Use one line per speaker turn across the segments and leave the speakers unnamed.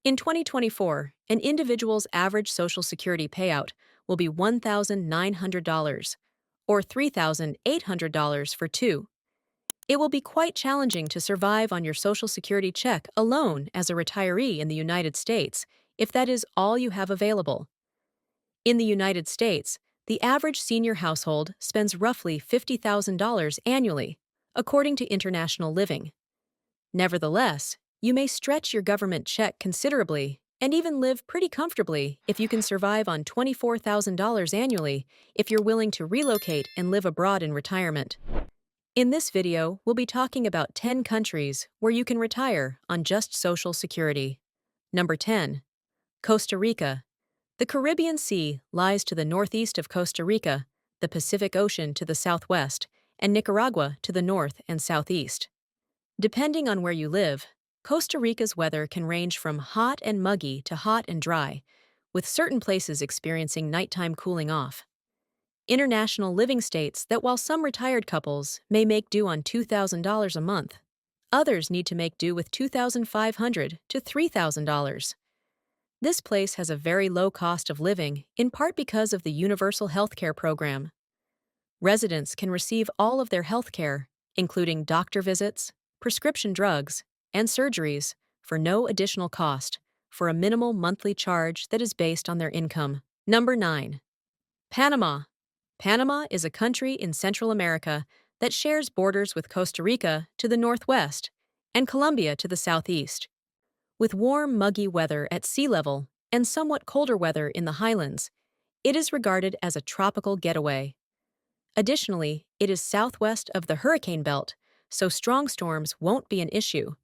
In 2024, an individual's average Social Security payout will be $1,900, or $3,800 for two. It will be quite challenging to survive on your Social Security check alone as a retiree in the United States if that is all you have available. In the United States, the average senior household spends roughly $50,000 annually, according to International Living. Nevertheless, you may stretch your government check considerably and even live pretty comfortably if you can survive on $24,000 annually if you're willing to relocate and live abroad in retirement. In this video, we'll be talking about 10 countries where you can retire on just Social Security. Number 10. Costa Rica. The Caribbean Sea lies to the northeast of Costa Rica, the Pacific Ocean to the southwest, and Nicaragua to the north and southeast. Depending on where you live, Costa Rica's weather can range from hot and muggy to hot and dry, with certain places experiencing nighttime cooling off. International Living states that while some retired couples may make do on $2,000 a month, others need to make do with $2,500 to $3,000. This place has a very low cost of living, in part because of the universal health care program. Residents can receive all of their health care, including doctor visits, prescription drugs, and surgeries, for no additional cost, for a minimal monthly charge that is based on their income. Number 9. Panama. Panama is a country in Central America that shares borders with Costa Rica to the northwest and Colombia to the southeast. With warm, muggy weather at sea level and somewhat colder weather in the highlands, it is regarded as a tropical getaway. Additionally, it is southwest of the hurricane belt, so strong storms won't be an issue.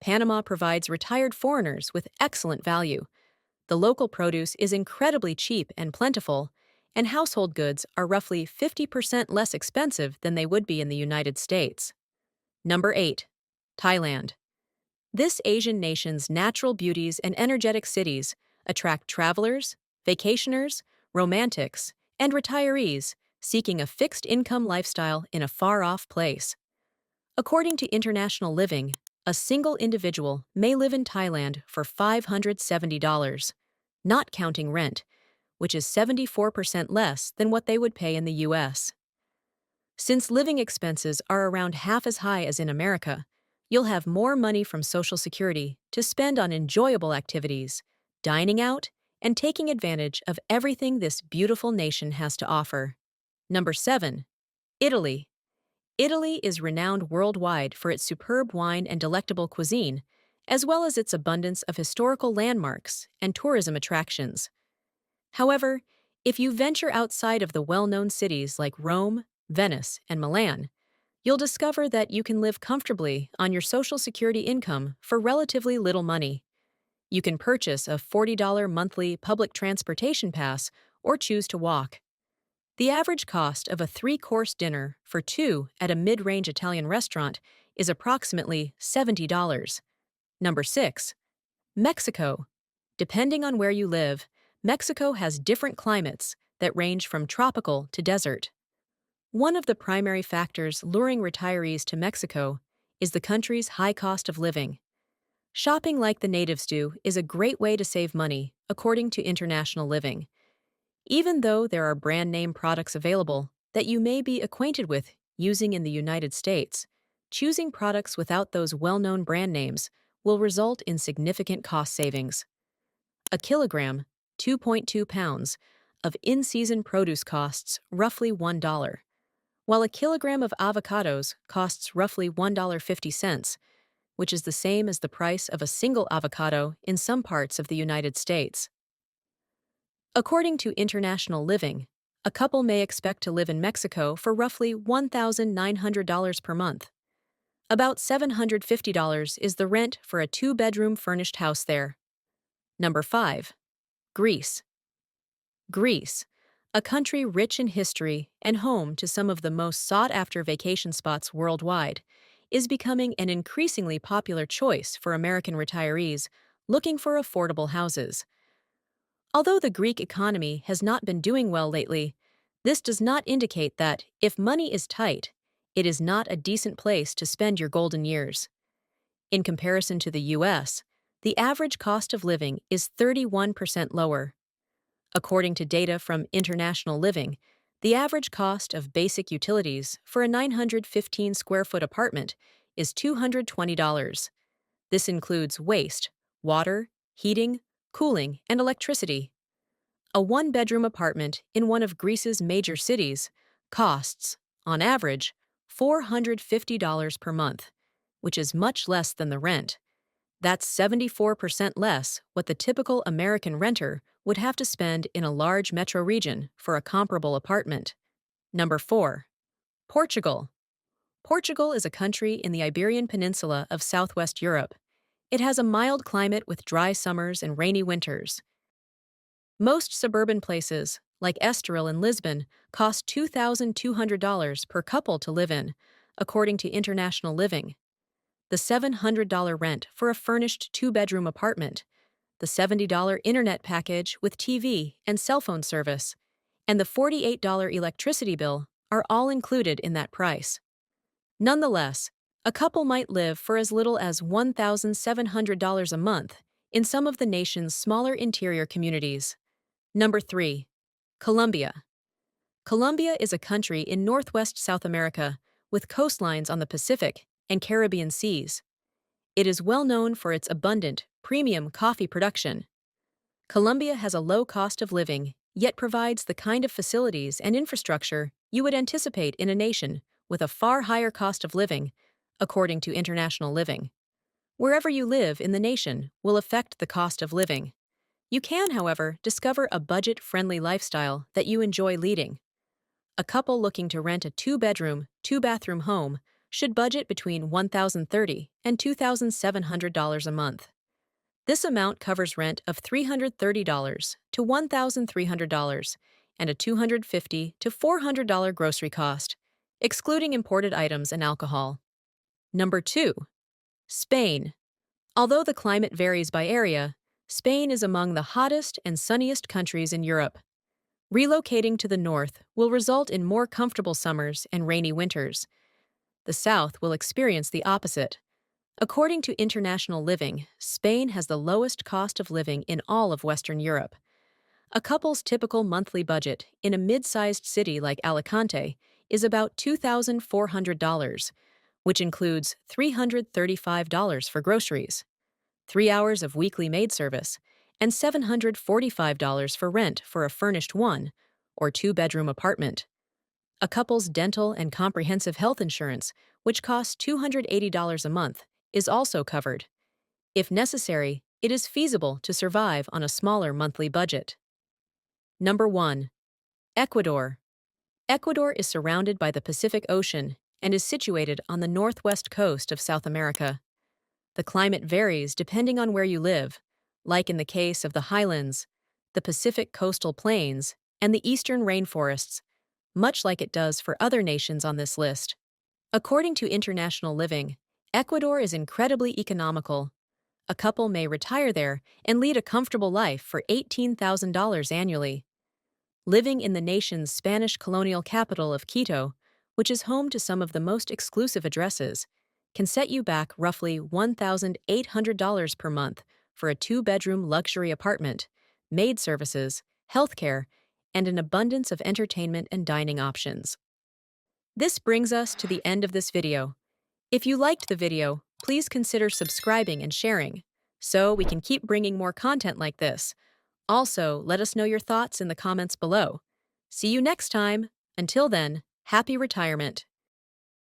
Panama provides retired foreigners with excellent value. The local produce is incredibly cheap and plentiful, and household goods are roughly 50% less expensive than they would be in the United States. Number 8. Thailand. This Asian nation's natural beauties and energetic cities attract travelers, vacationers, romantics, and retirees seeking a fixed-income lifestyle in a far-off place. According to International Living, a single individual may live in Thailand for $570, not counting rent, which is 74% less than what they would pay in the U.S. Since living expenses are around half as high as in America, you'll have more money from Social Security to spend on enjoyable activities, dining out, and taking advantage of everything this beautiful nation has to offer. Number 7. Italy. Italy is renowned worldwide for its superb wine and delectable cuisine, as well as its abundance of historical landmarks and tourism attractions. However, if you venture outside of the well-known cities like Rome, Venice, and Milan, you'll discover that you can live comfortably on your Social Security income for relatively little money. You can purchase a $40 monthly public transportation pass or choose to walk. The average cost of a 3-course dinner for two at a mid-range Italian restaurant is approximately $70. Number 6. Mexico. Depending on where you live, Mexico has different climates that range from tropical to desert. One of the primary factors luring retirees to Mexico is the country's high cost of living. Shopping like the natives do is a great way to save money, according to International Living. Even though there are brand-name products available that you may be acquainted with using in the United States, choosing products without those well-known brand names will result in significant cost savings. A kilogram, 2.2 pounds, of in-season produce costs roughly $1, while a kilogram of avocados costs roughly $1.50, which is the same as the price of a single avocado in some parts of the United States. According to International Living, a couple may expect to live in Mexico for roughly $1,900 per month. About $750 is the rent for a 2-bedroom furnished house there. Number 5. Greece. Greece, a country rich in history and home to some of the most sought-after vacation spots worldwide, is becoming an increasingly popular choice for American retirees looking for affordable houses. Although the Greek economy has not been doing well lately, this does not indicate that, if money is tight, it is not a decent place to spend your golden years. In comparison to the U.S., the average cost of living is 31% lower. According to data from International Living, the average cost of basic utilities for a 915 square foot apartment is $220. This includes waste, water, heating, cooling, and electricity. A one-bedroom apartment in one of Greece's major cities costs, on average, $450 per month, which is much less than the rent. That's 74% less what the typical American renter would have to spend in a large metro region for a comparable apartment. Number 4. Portugal. Portugal is a country in the Iberian Peninsula of southwest Europe. It has a mild climate with dry summers and rainy winters. Most suburban places, like Estoril and Lisbon, cost $2,200 per couple to live in, according to International Living. The $700 rent for a furnished two-bedroom apartment, the $70 internet package with TV and cell phone service, and the $48 electricity bill are all included in that price. Nonetheless, a couple might live for as little as $1,700 a month in some of the nation's smaller interior communities. Number 3. Colombia. Colombia is a country in northwest South America with coastlines on the Pacific and Caribbean seas. It is well known for its abundant, premium coffee production. Colombia has a low cost of living, yet provides the kind of facilities and infrastructure you would anticipate in a nation with a far higher cost of living, according to International Living. Wherever you live in the nation will affect the cost of living. You can, however, discover a budget-friendly lifestyle that you enjoy leading. A couple looking to rent a two-bedroom, two-bathroom home should budget between $1,030 and $2,700 a month. This amount covers rent of $330 to $1,300 and a $250 to $400 grocery cost, excluding imported items and alcohol. Number 2. Spain. Although the climate varies by area, Spain is among the hottest and sunniest countries in Europe. Relocating to the north will result in more comfortable summers and rainy winters. The south will experience the opposite. According to International Living, Spain has the lowest cost of living in all of Western Europe. A couple's typical monthly budget in a mid-sized city like Alicante is about $2,400, which includes $335 for groceries, 3 hours of weekly maid service, and $745 for rent for a furnished one- or two-bedroom apartment. A couple's dental and comprehensive health insurance, which costs $280 a month, is also covered. If necessary, it is feasible to survive on a smaller monthly budget. Number 1. Ecuador. Ecuador is surrounded by the Pacific Ocean and is situated on the northwest coast of South America. The climate varies depending on where you live, like in the case of the highlands, the Pacific coastal plains, and the eastern rainforests, much like it does for other nations on this list. According to International Living, Ecuador is incredibly economical. A couple may retire there and lead a comfortable life for $18,000 annually. Living in the nation's Spanish colonial capital of Quito, which is home to some of the most exclusive addresses, can set you back roughly $1,800 per month for a two-bedroom luxury apartment, maid services, healthcare, and an abundance of entertainment and dining options. This brings us to the end of this video. If you liked the video, please consider subscribing and sharing, so we can keep bringing more content like this. Also, let us know your thoughts in the comments below. See you next time. Until then, happy retirement.